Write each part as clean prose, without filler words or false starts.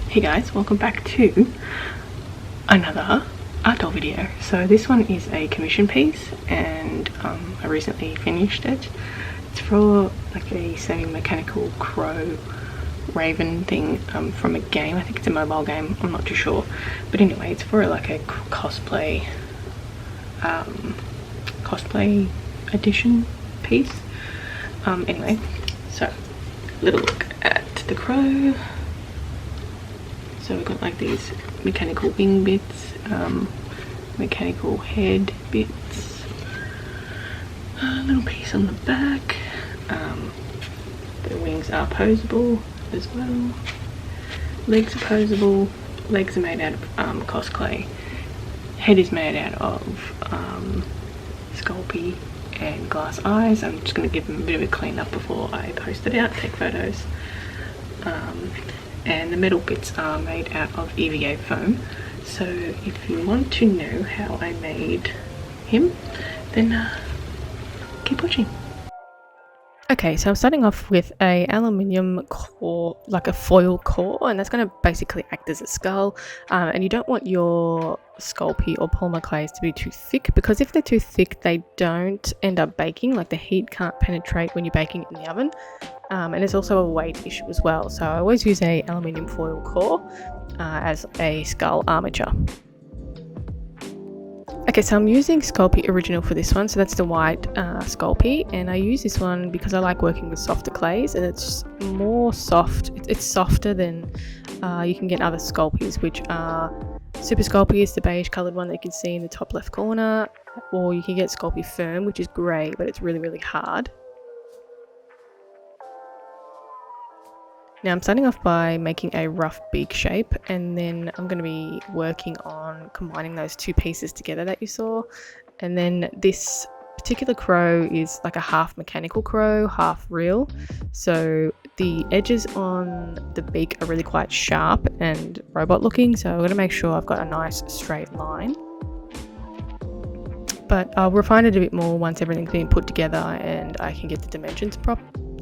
Hey guys, welcome back to another art doll video. So this one is a commission piece and I recently finished it. It's for like a semi-mechanical crow raven thing from a game. I think it's a mobile game, I'm not too sure. But anyway, it's for like a cosplay edition piece. Anyway, so little look at the crow. So we've got like these mechanical wing bits, mechanical head bits, a little piece on the back. The wings are posable as well. Legs are posable. Legs are made out of cosplay. Head is made out of Sculpey and glass eyes. I'm just going to give them a bit of a clean up before I post it out, take photos. And the metal bits are made out of EVA foam. So if you want to know how I made him, then keep watching. Okay, so I'm starting off with a aluminium core, like a foil core, and that's going to basically act as a skull. And you don't want your Sculpey or polymer clays to be too thick, because if they're too thick, they don't end up baking. Like the heat can't penetrate when you're baking it in the oven. And it's also a weight issue as well. So I always use a aluminium foil core as a skull armature. Okay, so I'm using Sculpey Original for this one, so that's the white Sculpey, and I use this one because I like working with softer clays, and it's more soft. It's softer than you can get other Sculpeys, which are Super Sculpey is the beige coloured one that you can see in the top left corner, or you can get Sculpey Firm, which is grey, but it's really, really hard. Now I'm starting off by making a rough beak shape, and then I'm going to be working on combining those two pieces together that you saw. And then this particular crow is like a half mechanical crow, half real. So the edges on the beak are really quite sharp and robot looking, so I'm going to make sure I've got a nice straight line. But I'll refine it a bit more once everything's been put together and I can get the dimensions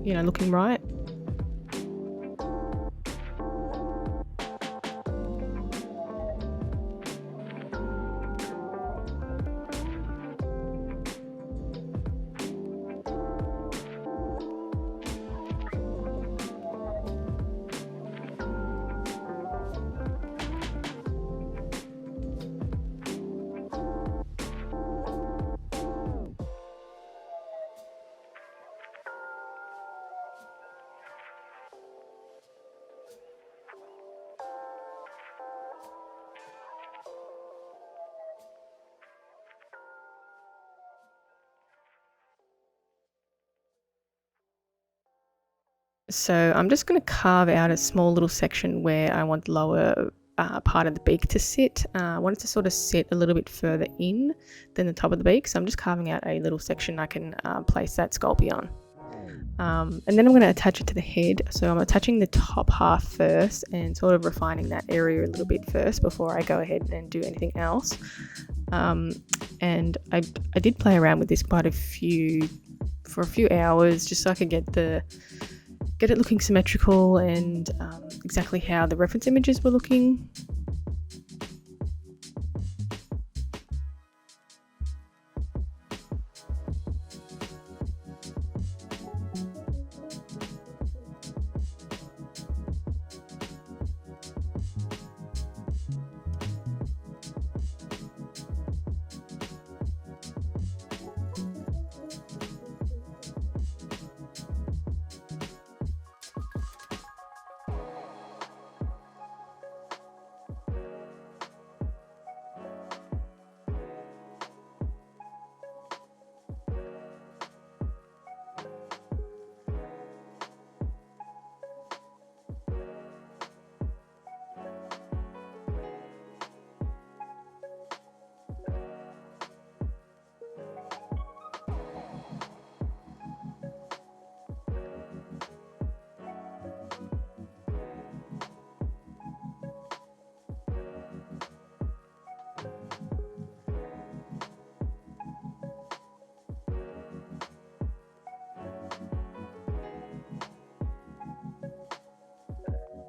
looking right. So I'm just going to carve out a small little section where I want the lower part of the beak to sit. I want it to sort of sit a little bit further in than the top of the beak. So I'm just carving out a little section I can place that Sculpey on. And then I'm going to attach it to the head. So I'm attaching the top half first and sort of refining that area a little bit first before I go ahead and do anything else. And I did play around with this for a few hours just so I could get it looking symmetrical and exactly how the reference images were looking.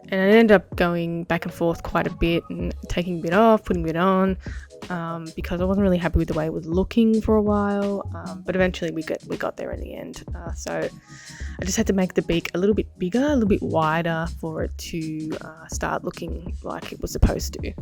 And I ended up going back and forth quite a bit and taking a bit off, putting a bit on, because I wasn't really happy with the way it was looking for a while. But eventually we got there in the end. So I just had to make the beak a little bit bigger, a little bit wider for it to start looking like it was supposed to.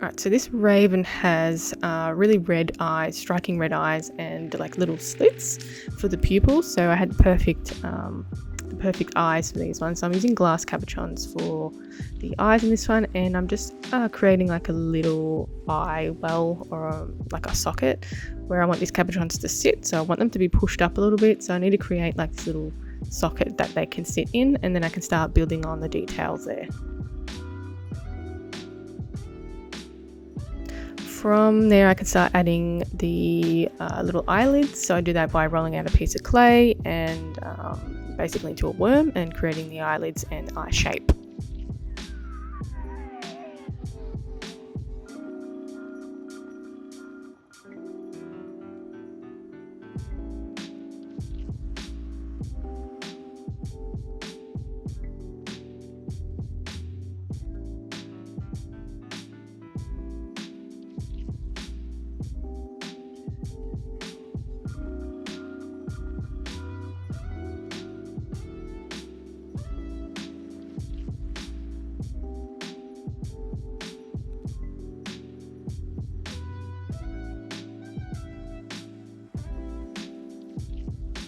Alright, so this raven has really red eyes, striking red eyes, and like little slits for the pupils. So I had the perfect eyes for these ones. So I'm using glass cabochons for the eyes in this one, and I'm just creating like a little eye well, or like a socket where I want these cabochons to sit. So I want them to be pushed up a little bit. So I need to create like this little socket that they can sit in, and then I can start building on the details there. From there I can start adding the little eyelids. So I do that by rolling out a piece of clay and basically into a worm and creating the eyelids and eye shape.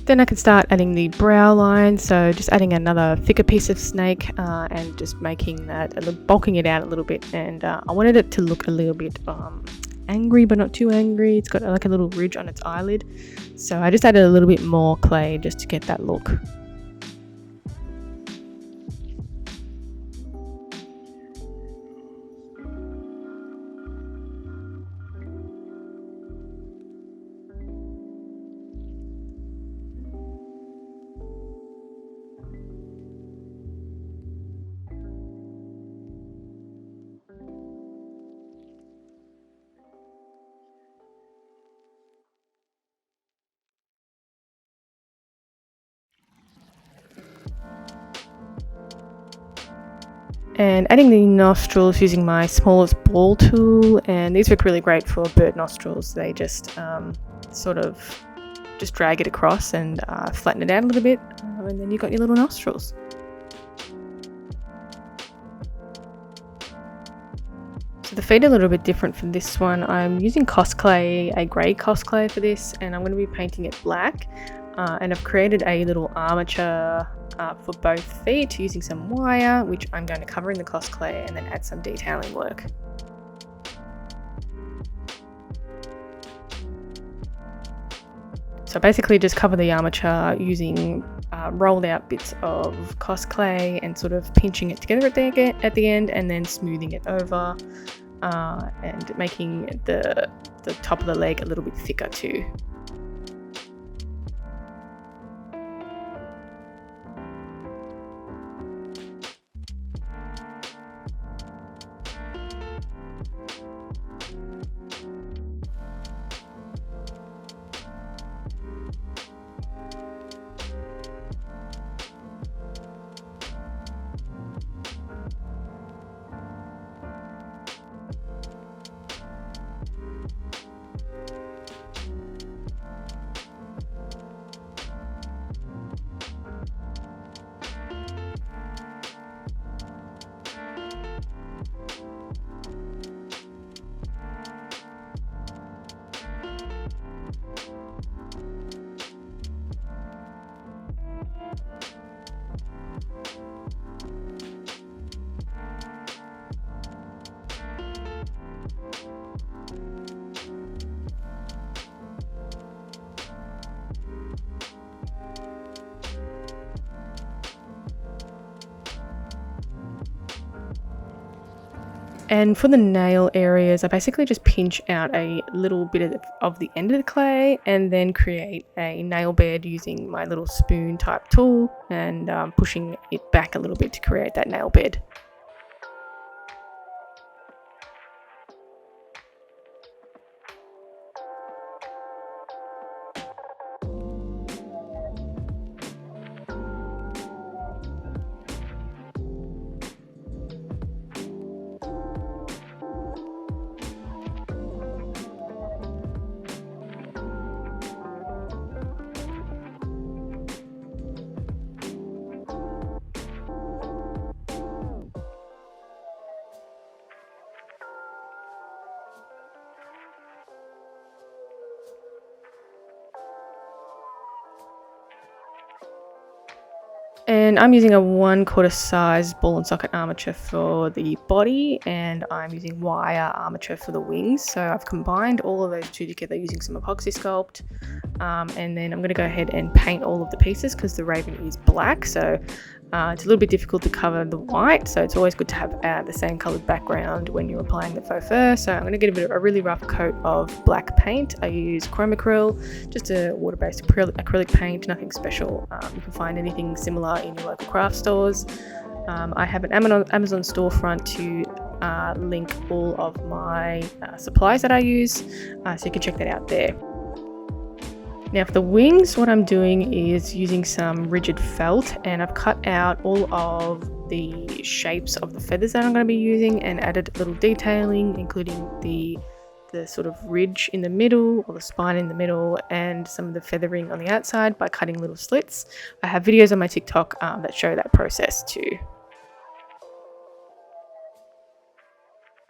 Then I can start adding the brow line, so just adding another thicker piece of snake and just making that, bulking it out a little bit. And I wanted it to look a little bit angry, but not too angry. It's got like a little ridge on its eyelid, so I just added a little bit more clay just to get that look. And adding the nostrils using my smallest ball tool, and these work really great for bird nostrils. They just sort of just drag it across and flatten it out a little bit, and then you've got your little nostrils. So the feet are a little bit different from this one. I'm using cosplay, a grey cosplay for this, and I'm going to be painting it black. And I've created a little armature for both feet using some wire, which I'm going to cover in the cosplay and then add some detailing work. So basically just cover the armature using rolled out bits of cosplay and sort of pinching it together at the end, and then smoothing it over and making the top of the leg a little bit thicker too. And for the nail areas, I basically just pinch out a little bit of the end of the clay and then create a nail bed using my little spoon type tool and pushing it back a little bit to create that nail bed. And I'm using a 1/4 size ball and socket armature for the body, and I'm using wire armature for the wings. So I've combined all of those two together using some epoxy sculpt. And then I'm going to go ahead and paint all of the pieces because the raven is black, so it's a little bit difficult to cover the white, so it's always good to have the same coloured background when you're applying the faux fur. So I'm going to get a really rough coat of black paint. I use chromacryl, just a water-based acrylic paint, nothing special. You can find anything similar in your local craft stores. I have an Amazon storefront to link all of my supplies that I use, so you can check that out there. Now for the wings, what I'm doing is using some rigid felt, and I've cut out all of the shapes of the feathers that I'm going to be using and added a little detailing, including the sort of ridge in the middle or the spine in the middle and some of the feathering on the outside by cutting little slits. I have videos on my TikTok that show that process too.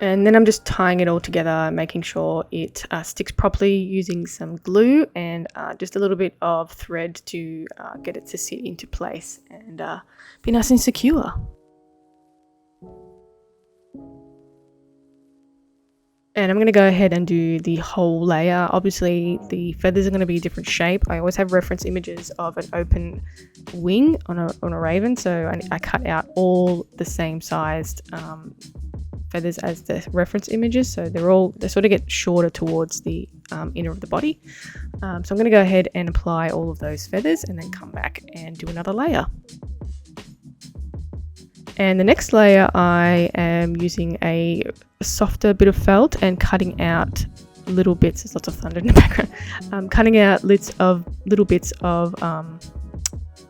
And then I'm just tying it all together, making sure it sticks properly using some glue and just a little bit of thread to get it to sit into place and be nice and secure. And I'm going to go ahead and do the whole layer. Obviously, the feathers are going to be a different shape. I always have reference images of an open wing on a raven, so I cut out all the same sized feathers as the reference images, so they sort of get shorter towards the inner of the body. So I'm going to go ahead and apply all of those feathers and then come back and do another layer. And the next layer, I am using a softer bit of felt and cutting out little bits. There's lots of thunder in the background. Cutting out little bits of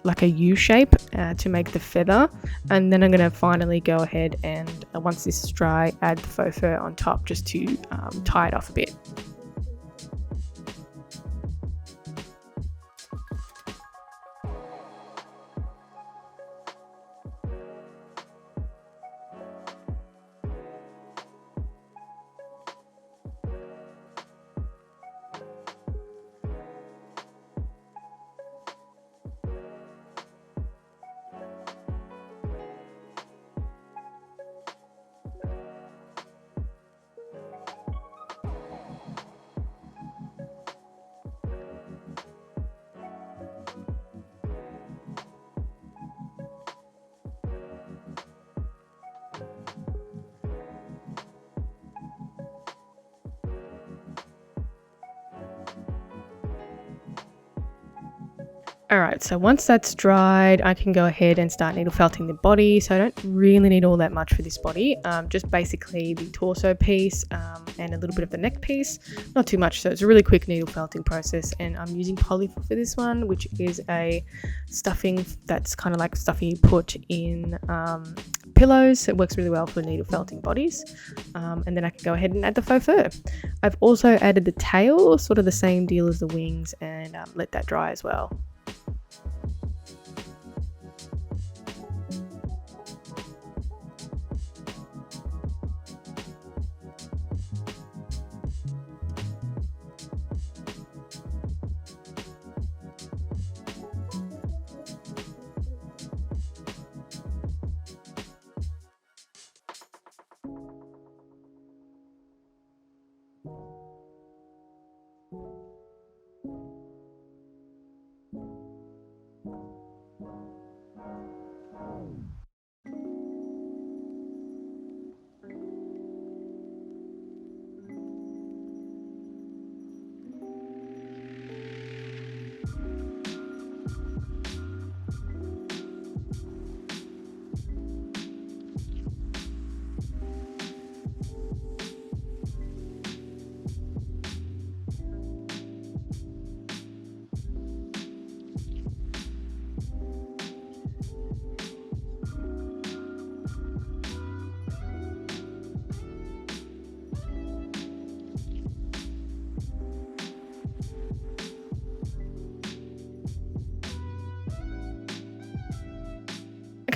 like a U shape to make the feather, and then I'm going to finally go ahead and once this is dry, add the faux fur on top just to tie it off a bit. Alright, so once that's dried, I can go ahead and start needle felting the body. So I don't really need all that much for this body, just basically the torso piece and a little bit of the neck piece, not too much. So it's a really quick needle felting process, and I'm using poly for this one, which is a stuffing that's kind of like stuffing you put in pillows. It works really well for needle felting bodies. And then I can go ahead and add the faux fur. I've also added the tail, sort of the same deal as the wings, and let that dry as well.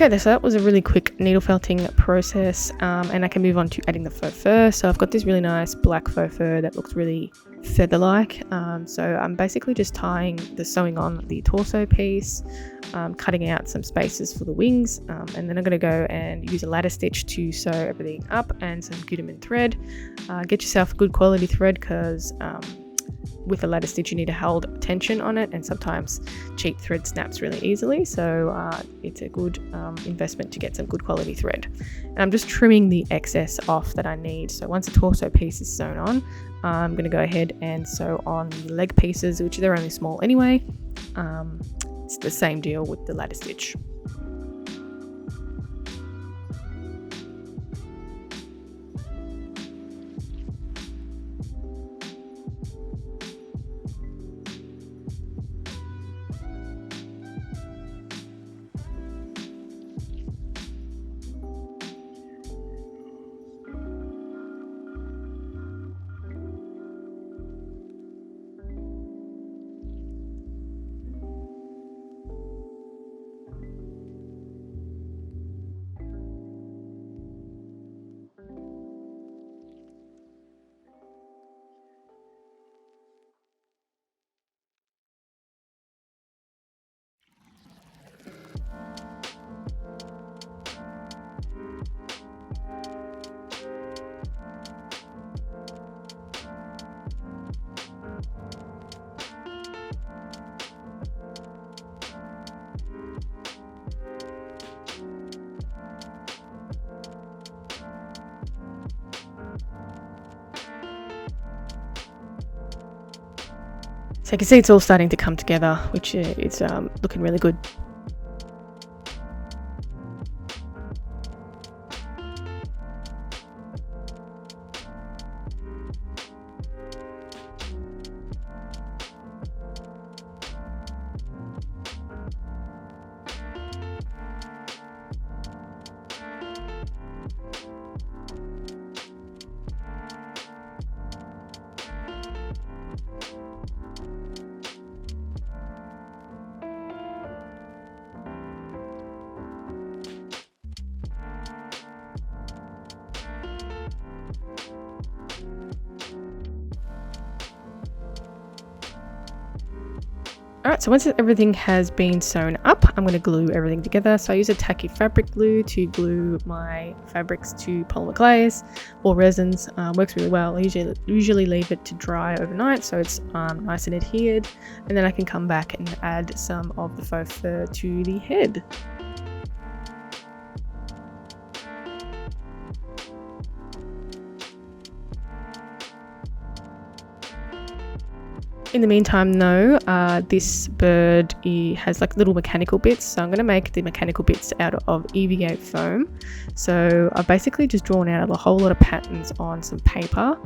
Okay, so that was a really quick needle felting process, and I can move on to adding the faux fur. So I've got this really nice black faux fur that looks really feather-like. So I'm basically just sewing on the torso piece, cutting out some spaces for the wings, and then I'm going to go and use a ladder stitch to sew everything up and some Gutermann thread. Get yourself good quality thread, because with a ladder stitch you need to hold tension on it, and sometimes cheap thread snaps really easily, so it's a good investment to get some good quality thread. And I'm just trimming the excess off that I need. So once the torso piece is sewn on, I'm going to go ahead and sew on the leg pieces, which they're only small anyway. It's the same deal with the ladder stitch. So you can see it's all starting to come together, which is looking really good. Alright, so once everything has been sewn up, I'm going to glue everything together. So I use a tacky fabric glue to glue my fabrics to polymer glaze or resins. Works really well. I usually leave it to dry overnight so it's nice and adhered, and then I can come back and add some of the faux fur to the head. In the meantime though, this bird has like little mechanical bits, so I'm going to make the mechanical bits out of EVA foam. So I've basically just drawn out a whole lot of patterns on some paper,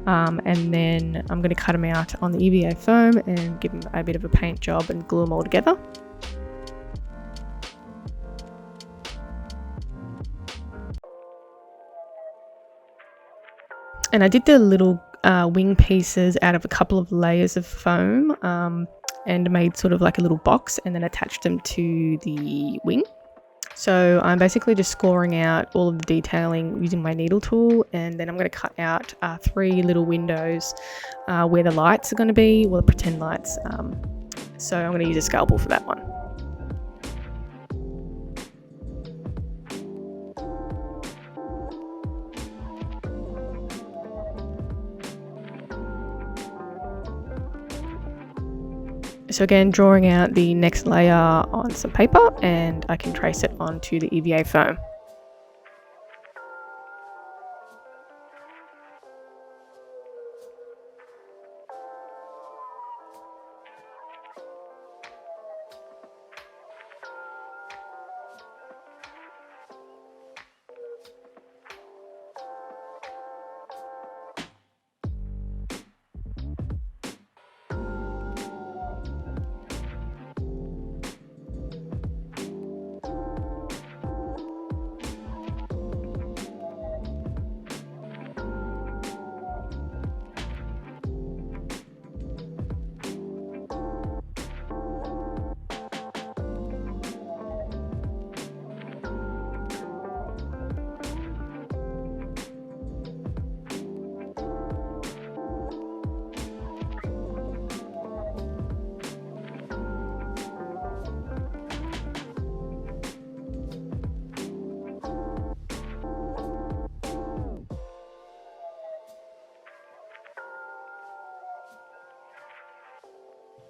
and then I'm going to cut them out on the EVA foam and give them a bit of a paint job and glue them all together. And I did the little wing pieces out of a couple of layers of foam, and made sort of like a little box and then attached them to the wing. So I'm basically just scoring out all of the detailing using my needle tool, and then I'm going to cut out 3 little windows where the lights are going to be, well, the pretend lights. So I'm going to use a scalpel for that one. So again, drawing out the next layer on some paper, and I can trace it onto the EVA foam.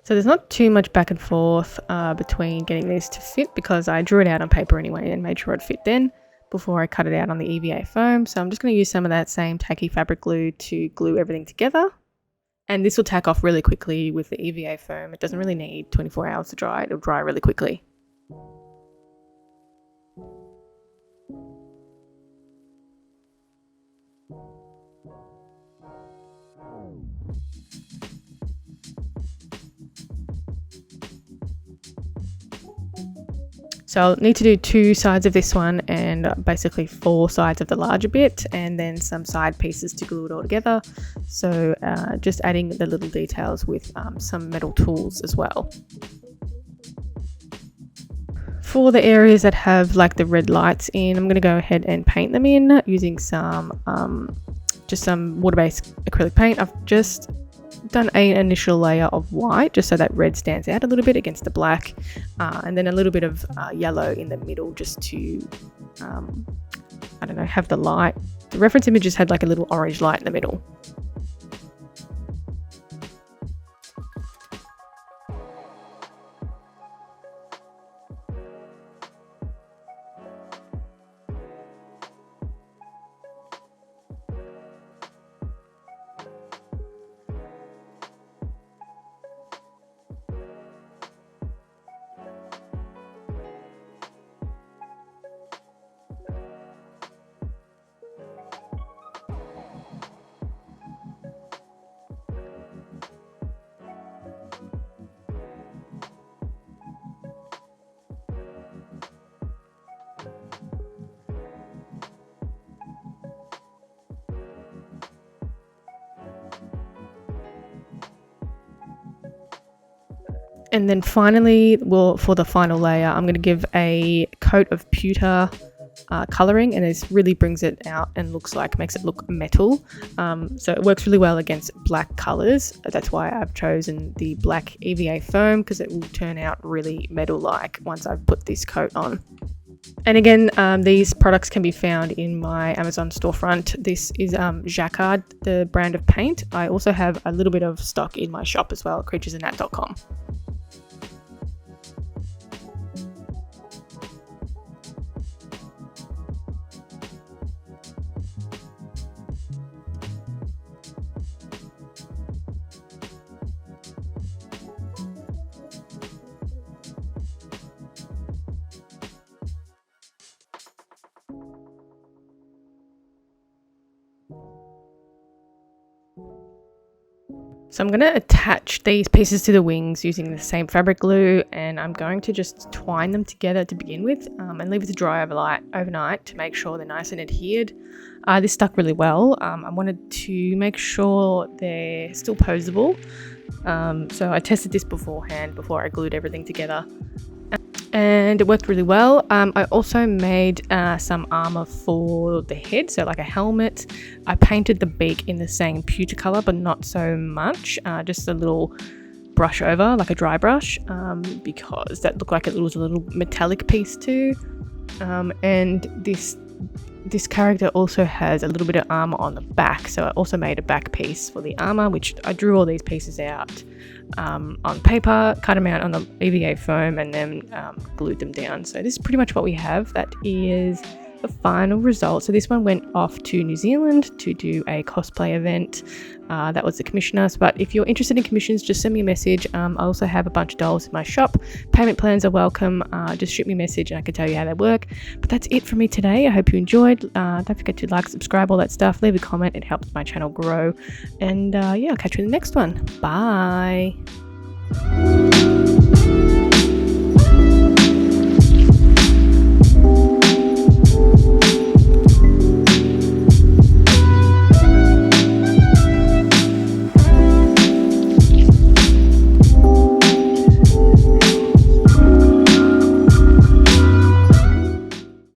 So there's not too much back and forth between getting this to fit, because I drew it out on paper anyway and made sure it fit then before I cut it out on the EVA foam. So I'm just going to use some of that same tacky fabric glue to glue everything together. And this will tack off really quickly with the EVA foam. It doesn't really need 24 hours to dry. It'll dry really quickly. So I'll need to do 2 sides of this one and basically 4 sides of the larger bit, and then some side pieces to glue it all together. So just adding the little details with some metal tools as well. For the areas that have like the red lights in, I'm going to go ahead and paint them in using some just some water-based acrylic paint. I've just done an initial layer of white just so that red stands out a little bit against the black, and then a little bit of yellow in the middle just to I don't know, have the light. The reference images had like a little orange light in the middle. And then finally, well, for the final layer, I'm going to give a coat of pewter colouring, and this really brings it out and makes it look metal. So it works really well against black colours. That's why I've chosen the black EVA foam, because it will turn out really metal-like once I've put this coat on. And again, these products can be found in my Amazon storefront. This is Jacquard, the brand of paint. I also have a little bit of stock in my shop as well, creaturesandnat.com. So I'm going to attach these pieces to the wings using the same fabric glue, and I'm going to just twine them together to begin with, and leave it to dry overnight to make sure they're nice and adhered. This stuck really well. I wanted to make sure they're still posable, so I tested this beforehand before I glued everything together. And it worked really well. I also made some armor for the head, so like a helmet. I painted the beak in the same pewter color, but not so much, just a little brush over, like a dry brush, because that looked like it was a little metallic piece too. And this character also has a little bit of armor on the back, so I also made a back piece for the armor, which I drew all these pieces out on paper, cut them out on the EVA foam, and then glued them down. So this is pretty much what we have. That is the final result. So this one went off to New Zealand to do a cosplay event. That was the commissioner. But if you're interested in commissions, just send me a message. I also have a bunch of dolls in my shop. Payment plans are welcome. Just shoot me a message and I can tell you how they work. But that's it for me today. I hope you enjoyed. Don't forget to like, subscribe, all that stuff. Leave a comment. It helps my channel grow. And yeah, I'll catch you in the next one. Bye.